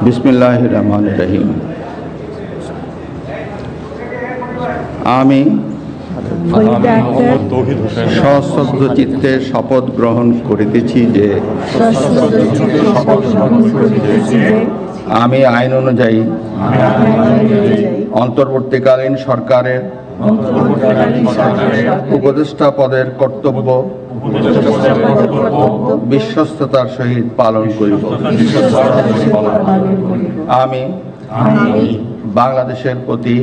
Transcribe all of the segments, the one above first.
বিসমিল্লাহির রহমানির রহিম। আমি সশ্রদ্ধ চিত্তে শপথ গ্রহণ করিতেছি যে আমি আইন অনুযায়ী অন্তর্বর্তীকালীন সরকারের উপদেষ্টা পদের কর্তব্য বিশ্বস্ততার সহিত পালন করিব। আমি বাংলাদেশের প্রতি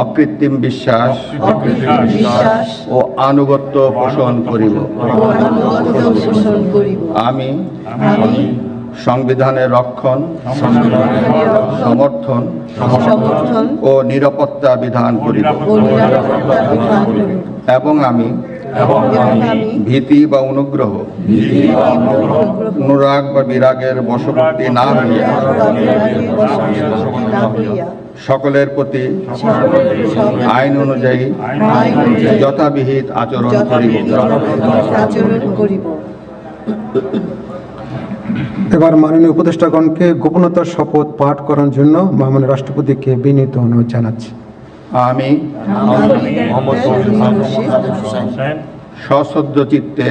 অকৃত্রিম বিশ্বাস ও আনুগত্য পোষণ করিব। আমি সংবিধানের রক্ষণ, সমর্থন ও নিরাপত্তা বিধান করিব এবং আমি ভীতি বা অনুগ্রহ, অনুরাগ বা বিরাগের বশবর্তী না হইয়া সকলের প্রতি আইন অনুযায়ী যথাবিহিত আচরণ করিব। এবার মাননীয় উপদেষ্টাগণকে গোপনতার শপথ পাঠ করার জন্য মাননীয় রাষ্ট্রপতিকে বিনীত অনুরোধ জানাচ্ছি। আমি সশ্রদ্ধ চিত্তে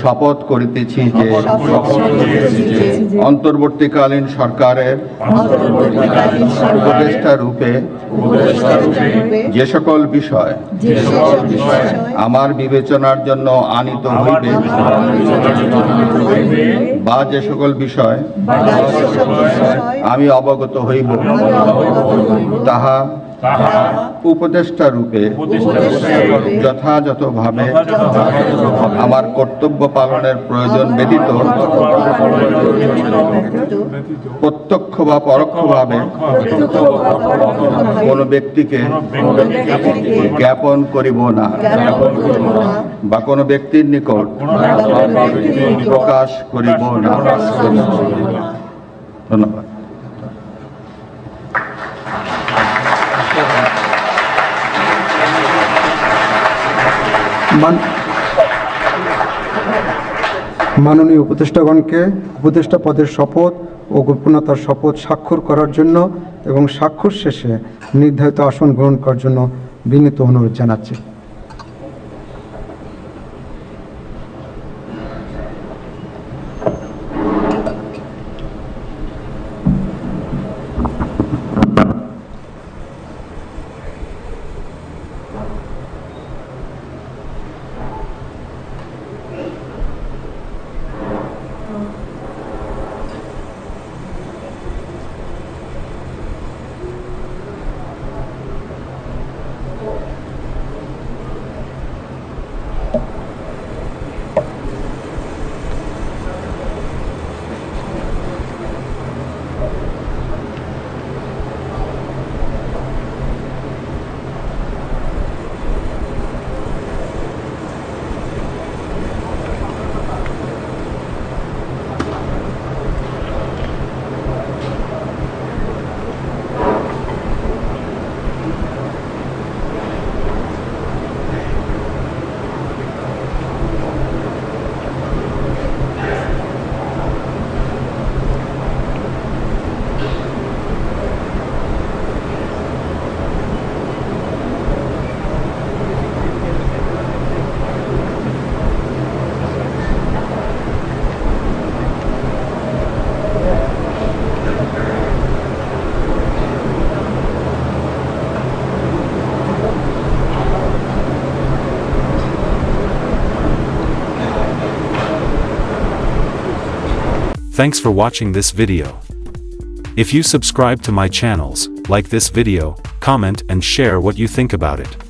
শপথ করিতেছি যে অন্তর্বর্তীকালীন সরকারের উপদেষ্টা রূপে যে সকল বিষয় আমার বিবেচনার জন্য আনিত হইবে বা যে সকল বিষয় আমি অবগত হইব তাহা উপদেষ্টা রূপে যথাযথভাবে আমার কর্তব্য পালনের প্রয়োজন ব্যতীত প্রত্যক্ষ বা পরোক্ষভাবে কোনো ব্যক্তিকে জ্ঞাপন করিব না বা কোনো ব্যক্তির নিকট প্রকাশ করিব না। ধন্যবাদ। মাননীয় উপদেষ্টাগণকে উপদেষ্টা পদের শপথ ও গোপনতার শপথ স্বাক্ষর করার জন্য এবং স্বাক্ষর শেষে নির্ধারিত আসন গ্রহণ করার জন্য বিনীত অনুরোধ জানাচ্ছি। Thanks for watching this video. If you subscribe to my channels, like this video, comment and share what you think about it.